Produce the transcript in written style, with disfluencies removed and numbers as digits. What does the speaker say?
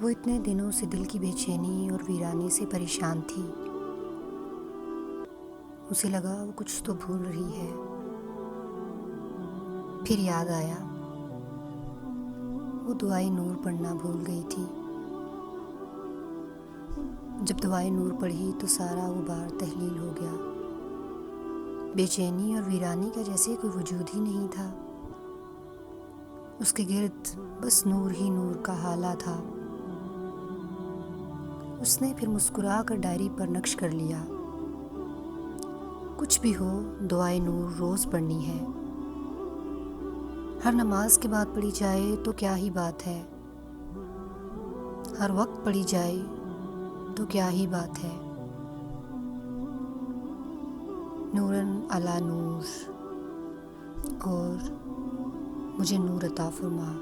वो इतने दिनों से दिल की बेचैनी और वीरानी से परेशान थी। उसे लगा वो कुछ तो भूल रही है। फिर याद आया वो दुआए नूर पढ़ना भूल गई थी। जब दुआए नूर पढ़ी तो सारा गुबार तहलील हो गया। बेचैनी और वीरानी का जैसे कोई वजूद ही नहीं था। उसके गिर्द बस नूर ही नूर का हाला था। उसने फिर मुस्कुरा कर डायरी पर नक्श कर लिया, कुछ भी हो दुआए नूर रोज़ पढ़नी है। हर नमाज के बाद पढ़ी जाए तो क्या ही बात है, हर वक्त पढ़ी जाए तो क्या ही बात है। नूरन अला नूर, और मुझे नूर अता फरमा।